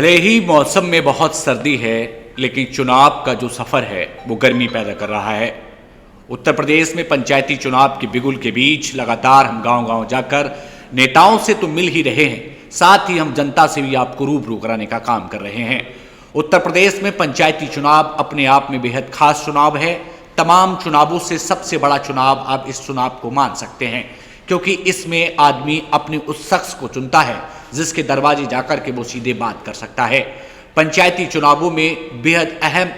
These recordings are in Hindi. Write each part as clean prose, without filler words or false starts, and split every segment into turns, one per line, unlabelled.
भले ही मौसम में बहुत सर्दी है, लेकिन चुनाव का जो सफ़र है वो गर्मी पैदा कर रहा है। उत्तर प्रदेश में पंचायती चुनाव के बिगुल के बीच लगातार हम गांव-गांव जाकर नेताओं से तो मिल ही रहे हैं, साथ ही हम जनता से भी आपको रूबरू कराने का काम कर रहे हैं। उत्तर प्रदेश में पंचायती चुनाव अपने आप में बेहद खास चुनाव है। तमाम चुनावों से सबसे बड़ा चुनाव आप इस चुनाव को मान सकते हैं, क्योंकि इसमें आदमी अपने उस शख्स को चुनता है जिसके दरवाजे जाकर के वो सीधे बात कर सकता है। पंचायती चुनावों में बेहद अहम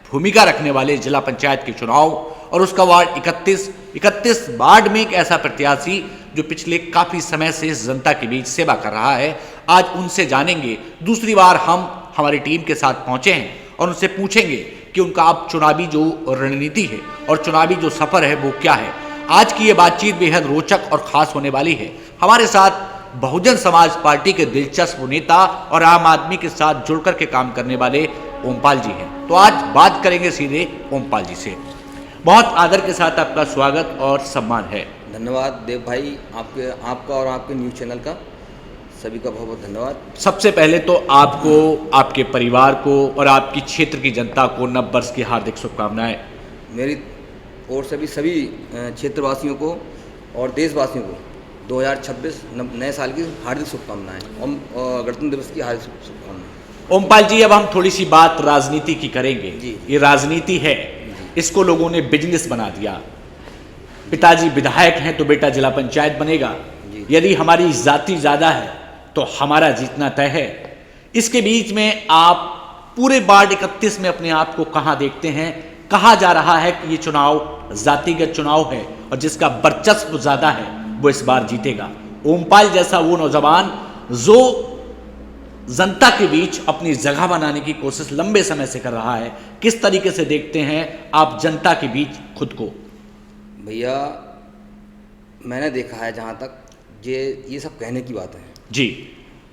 भूमिका रखने वाले जिला पंचायत के चुनाव और उसका वार्ड 31 वार्ड में एक ऐसा प्रत्याशी जो पिछले काफ़ी समय से जनता के बीच सेवा कर रहा है, आज उनसे जानेंगे। दूसरी बार हम हमारी टीम के साथ पहुंचे हैं और उनसे पूछेंगे कि उनका अब चुनावी जो रणनीति है और चुनावी जो सफ़र है वो क्या है। आज की ये बातचीत बेहद रोचक और ख़ास होने वाली है। हमारे साथ बहुजन समाज पार्टी के दिलचस्प नेता और आम आदमी के साथ जुड़कर के काम करने वाले ओमपाल जी हैं। तो आज बात करेंगे सीधे ओमपाल जी से। बहुत आदर के साथ आपका स्वागत और सम्मान है।
धन्यवाद देव भाई, आपका और आपके न्यूज़ चैनल का सभी का बहुत बहुत धन्यवाद।
सबसे पहले तो आपको, आपके परिवार को और आपकी क्षेत्र की जनता को नव वर्ष की हार्दिक शुभकामनाएं।
मेरी ओर से भी सभी क्षेत्रवासियों को और देशवासियों को 2026 नए साल की हार्दिक शुभकामनाएं और गणतंत्र दिवस की हार्दिक शुभकामनाएं।
ओमपाल जी, अब हम थोड़ी सी बात राजनीति की करेंगे।
जी।
ये राजनीति है, इसको लोगों ने बिजनेस बना दिया। पिताजी विधायक हैं तो बेटा जिला पंचायत बनेगा, यदि हमारी जाति ज़्यादा है तो हमारा जीतना तय है। इसके बीच में आप पूरे वार्ड 31 में अपने आप को कहाँ देखते हैं? कहा जा रहा है कि ये चुनाव जातिगत चुनाव है और जिसका वर्चस्व ज़्यादा है वो इस बार जीतेगा। ओमपाल जैसा वो नौजवान जो जनता के बीच अपनी जगह बनाने की कोशिश लंबे समय से कर रहा है, किस तरीके से देखते हैं आप जनता के बीच खुद को?
भैया, मैंने देखा है जहाँ तक ये सब कहने की बात है
जी,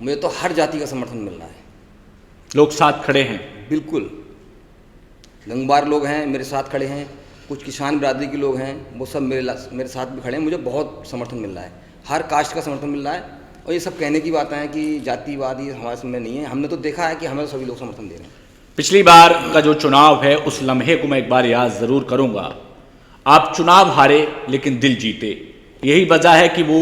मुझे तो हर जाति का समर्थन मिल रहा है।
लोग साथ खड़े हैं,
बिल्कुल गंगवार लोग हैं मेरे साथ खड़े हैं, कुछ किसान बिरादरी के लोग हैं वो सब मेरे साथ भी खड़े हैं। मुझे बहुत समर्थन मिल रहा है, हर कास्ट का समर्थन मिल रहा है। और ये सब कहने की बातें हैं कि जातिवाद ये हमारे समय नहीं है। हमने तो देखा है कि हमें सभी लोग समर्थन दे रहे हैं।
पिछली बार का जो चुनाव है उस लम्हे को मैं एक बार याद ज़रूर करूंगा। आप चुनाव हारे लेकिन दिल जीते। यही वजह है कि वो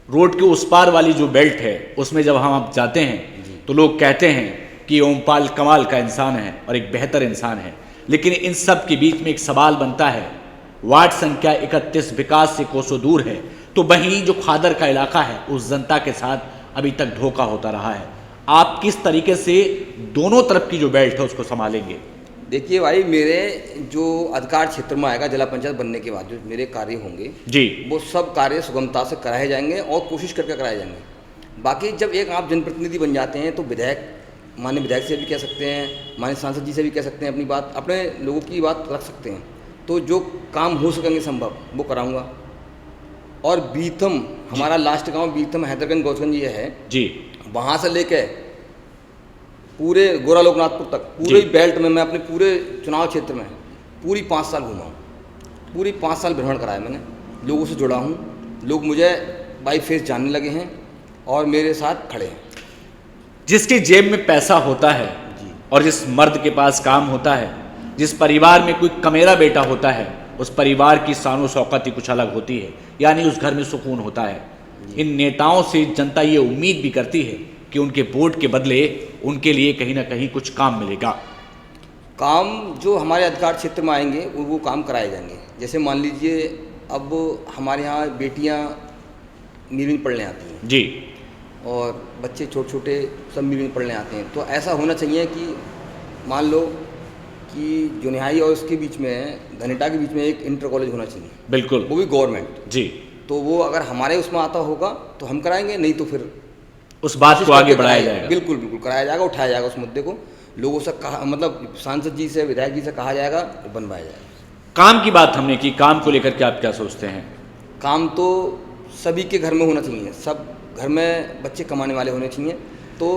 रोड के उस पार वाली जो बेल्ट है उसमें जब हम आप जाते हैं तो लोग कहते हैं कि ओमपाल कमाल का इंसान है और एक बेहतर इंसान है। लेकिन इन सब के बीच में एक सवाल बनता है, वार्ड संख्या 31 विकास से कोसों दूर है, तो वहीं जो खादर का इलाका है उस जनता के साथ अभी तक धोखा होता रहा है। आप किस तरीके से दोनों तरफ की जो बेल्ट है उसको संभालेंगे?
देखिए भाई, मेरे जो अधिकार क्षेत्र में आएगा जिला पंचायत बनने के बाद जो मेरे कार्य होंगे
जी, वो
सब कार्य सुगमता से कराए जाएंगे और कोशिश करके कराए जाएंगे। बाकी जब एक आप जनप्रतिनिधि बन जाते हैं तो माननीय विधायक से भी कह सकते हैं, माननीय सांसद जी से भी कह सकते हैं, अपनी बात अपने लोगों की बात रख सकते हैं। तो जो काम हो सकेंगे संभव वो कराऊंगा। और बीथम, हमारा लास्ट गांव बीथम हैदरगंज गौसगंज ये है जी, वहाँ से लेके पूरे गोरा लोकनाथपुर तक पूरे बेल्ट में मैं अपने पूरे चुनाव क्षेत्र में पूरी 5 साल घूमा हूँ। पूरी 5 साल भ्रमण कराया मैंने, लोगों से जुड़ा हूँ, लोग मुझे बाई फेस जानने लगे हैं और मेरे साथ खड़े हैं।
जिसके जेब में पैसा होता है और जिस मर्द के पास काम होता है, जिस परिवार में कोई कमेरा बेटा होता है, उस परिवार की शान शौकत ही कुछ अलग होती है, यानी उस घर में सुकून होता है। इन नेताओं से जनता ये उम्मीद भी करती है कि उनके वोट के बदले उनके लिए कहीं ना कहीं कुछ काम मिलेगा।
काम जो हमारे अधिकार क्षेत्र में आएंगे वो काम कराए जाएंगे। जैसे मान लीजिए अब हमारे यहाँ बेटियाँ मीर पढ़ने आती हैं
जी,
और बच्चे छोटे छोटे सब मीर पढ़ने आते हैं। तो ऐसा होना चाहिए कि मान लो कि जुनियाई और उसके बीच में धनेटा के बीच में एक इंटर कॉलेज होना चाहिए,
बिल्कुल,
वो भी गवर्नमेंट
जी।
तो वो अगर हमारे उसमें आता होगा तो हम कराएंगे, नहीं तो फिर
उस बात को आगे बढ़ाया जाएगा।
बिल्कुल बिल्कुल कराया जाएगा, उठाया जाएगा उस मुद्दे को, लोगों से कहा, मतलब सांसद जी से विधायक जी से कहा जाएगा, बनवाया जाएगा।
काम की बात हमने की, काम को लेकर के आप क्या सोचते हैं?
काम तो सभी के घर में होना चाहिए, सब घर में बच्चे कमाने वाले होने चाहिए। तो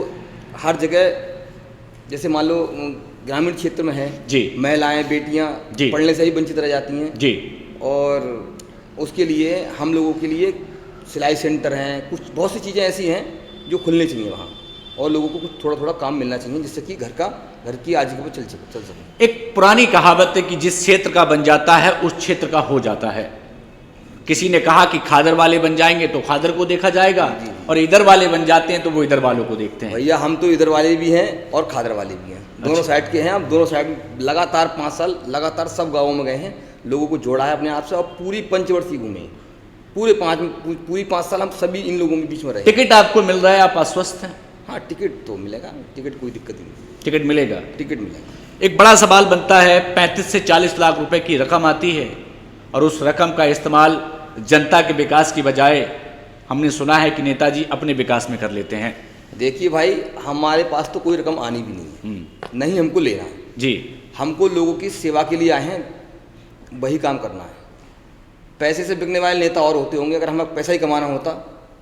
हर जगह जैसे मान लो ग्रामीण क्षेत्र में है
जी,
महिलाएं बेटियां पढ़ने से ही वंचित रह जाती हैं
जी,
और उसके लिए हम लोगों के लिए सिलाई सेंटर हैं, कुछ बहुत सी चीज़ें ऐसी हैं जो खुलनी चाहिए वहाँ। और लोगों को कुछ थोड़ा थोड़ा काम मिलना चाहिए, जिससे कि घर की आजीविका चल सके।
एक पुरानी कहावत है कि जिस क्षेत्र का बन जाता है उस क्षेत्र का हो जाता है। किसी ने कहा कि खादर वाले बन जाएंगे तो खादर को देखा जाएगा, और इधर वाले बन जाते हैं तो वो इधर वालों को देखते हैं।
भैया हम तो इधर वाले भी हैं और खादर वाले भी हैं, दोनों साइड के हैं। हम दोनों साइड लगातार 5 साल लगातार सब गाँवों में गए हैं, लोगों को जोड़ा है अपने आप से, और पूरी पंचवर्षीय घूमे, पूरी 5 साल हम सभी इन लोगों के बीच में रहे।
टिकट आपको मिल रहा है, आप आश्वस्त हैं?
हाँ, टिकट तो मिलेगा, टिकट कोई दिक्कत नहीं।
टिकट मिलेगा?
टिकट मिलेगा।
एक बड़ा सवाल बनता है, 35 से 40 लाख रुपए की रकम आती है और उस रकम का इस्तेमाल जनता के विकास की बजाय हमने सुना है कि नेताजी अपने विकास में कर लेते हैं।
देखिए भाई, हमारे पास तो कोई रकम आनी भी नहीं है, नहीं हमको लेना है
जी।
हमको लोगों की सेवा के लिए आए हैं, वही काम करना है। पैसे से बिकने वाले नेता और होते होंगे, अगर हमें पैसा ही कमाना होता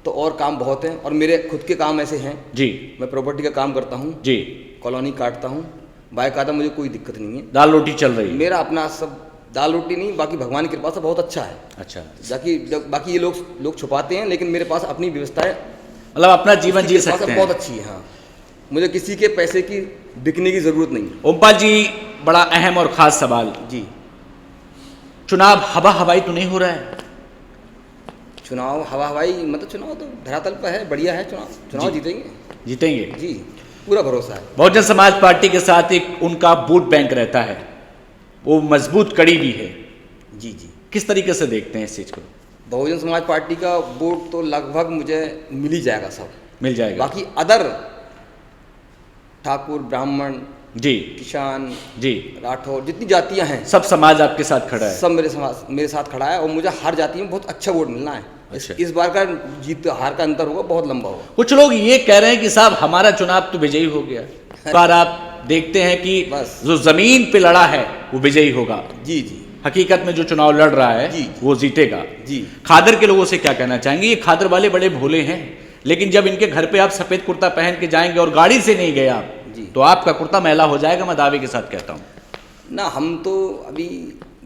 तो और काम बहुत हैं, और मेरे खुद के काम ऐसे हैं
जी।
मैं प्रॉपर्टी का काम करता हूँ
जी,
कॉलोनी काटता हूँ, बाकायदा, मुझे कोई दिक्कत नहीं है।
दाल रोटी चल रही है?
मेरा अपना सब, दाल रोटी नहीं, बाकी भगवान की कृपा से बहुत अच्छा है।
अच्छा।
बाकी ये लोग छुपाते हैं, लेकिन मेरे पास अपनी व्यवस्था है,
मतलब अपना जीवन जी सकते हैं।
बहुत अच्छी है। हाँ, मुझे किसी के पैसे की बिकने की जरूरत नहीं।
ओमपाल जी, बड़ा अहम और खास सवाल जी, चुनाव हवा हवाई तो नहीं हो रहा है?
चुनाव हवा हवाई मतलब चुनाव तो धरातल पर है, बढ़िया है। चुनाव
जीतेंगे
जी, पूरा भरोसा है।
बहुजन समाज पार्टी के साथ एक उनका वोट बैंक रहता है, वो मजबूत कड़ी भी है।
जी जी।
किस तरीके से देखते हैं इस चीज को?
बहुजन समाज पार्टी का वोट तो लगभग मुझे मिल ही जाएगा, सब
मिल जाएगा।
बाकी अदर ठाकुर, ब्राह्मण
जी,
किसान
जी,
राठौर, जितनी जातियां हैं,
सब समाज आपके साथ खड़ा है?
सब मेरे साथ खड़ा है, और मुझे हर जाति में बहुत अच्छा वोट मिलना है।
अच्छा।
इस बार का जीत हार का अंतर होगा, बहुत लंबा होगा।
कुछ लोग ये कह रहे हैं कि साहब हमारा चुनाव तो विजयी हो गया, पर आप देखते हैं कि
बस
जो जमीन पे लड़ा है वो विजयी होगा।
जी जी।
हकीकत में जो चुनाव लड़ रहा है
जी,
वो जीतेगा।
जी।
खादर के लोगों से क्या कहना चाहेंगे? ये खादर वाले बड़े भोले हैं, लेकिन जब इनके घर पे आप सफेद कुर्ता पहन के जाएंगे और गाड़ी से नहीं गए आप, तो आपका कुर्ता मैला हो जाएगा, मैं दावे के साथ कहता हूँ
ना। हम तो अभी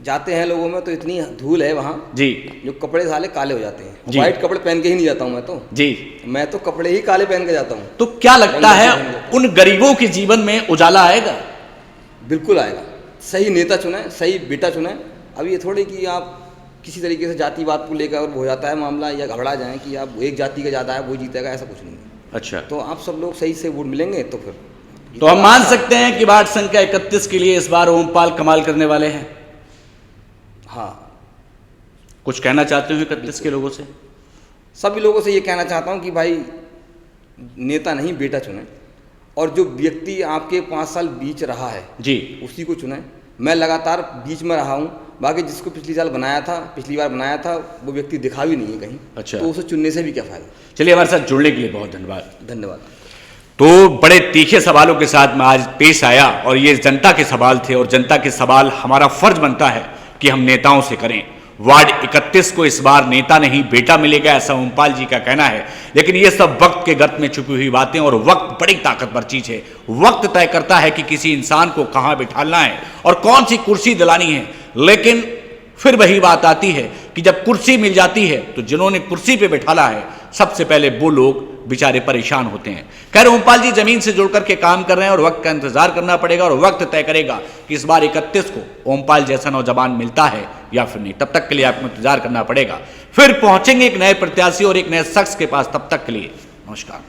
जाते हैं लोगों में तो इतनी धूल है वहाँ
जी,
जो कपड़े साले काले हो जाते हैं।
जी।
व्हाइट कपड़े पहन के ही नहीं जाता हूँ मैं तो
जी।
मैं तो कपड़े ही काले पहन के जाता हूँ।
तो क्या लगता है उन गरीबों के जीवन में उजाला आएगा?
बिल्कुल आएगा। सही नेता चुने, सही बेटा चुने। अब ये थोड़ी कि आप किसी तरीके से जातिवाद को लेकर हो जाता है मामला, या घबरा जाएं कि आप एक जाति का ज़्यादा है वो जीतेगा, ऐसा कुछ नहीं है।
अच्छा,
तो आप सब लोग सही से वोट मिलेंगे तो फिर
तो हम मान सकते हैं कि वार्ड संख्या 31 के लिए इस बार ओमपाल कमाल करने वाले हैं।
हाँ,
कुछ कहना चाहते हो 31 के लोगों से?
सभी लोगों से ये कहना चाहता हूँ कि भाई नेता नहीं बेटा चुने, और जो व्यक्ति आपके 5 साल बीच रहा है
जी,
उसी को चुने। मैं लगातार बीच में रहा हूँ, बाकी जिसको पिछली बार बनाया था वो व्यक्ति दिखा भी नहीं है कहीं।
अच्छा,
तो उसे चुनने से भी क्या फायदा।
चलिए, हमारे साथ जुड़ने के लिए बहुत धन्यवाद।
धन्यवाद।
तो बड़े तीखे सवालों के साथ मैं आज पेश आया, और ये जनता के सवाल थे, और जनता के सवाल हमारा फर्ज बनता है कि हम नेताओं से करें। वार्ड 31 को इस बार नेता नहीं बेटा मिलेगा, ऐसा ओमपाल जी का कहना है, लेकिन ये सब वक्त के गर्त में छुपी हुई बातें, और वक्त बड़ी ताकतवर चीज है। वक्त तय करता है कि किसी इंसान को कहां बिठाना है और कौन सी कुर्सी दिलानी है, लेकिन फिर वही बात आती है कि जब कुर्सी मिल जाती है तो जिन्होंने कुर्सी पे बिठाला है सबसे पहले वो लोग बेचारे परेशान होते हैं। खैर, ओमपाल जी जमीन से जुड़ करके काम कर रहे हैं, और वक्त का इंतजार करना पड़ेगा, और वक्त तय करेगा कि इस बार 31 को ओमपाल जैसा नौजवान मिलता है या फिर नहीं। तब तक के लिए आपको इंतजार करना पड़ेगा। फिर पहुंचेंगे एक नए प्रत्याशी और एक नए शख्स के पास। तब तक के लिए नमस्कार।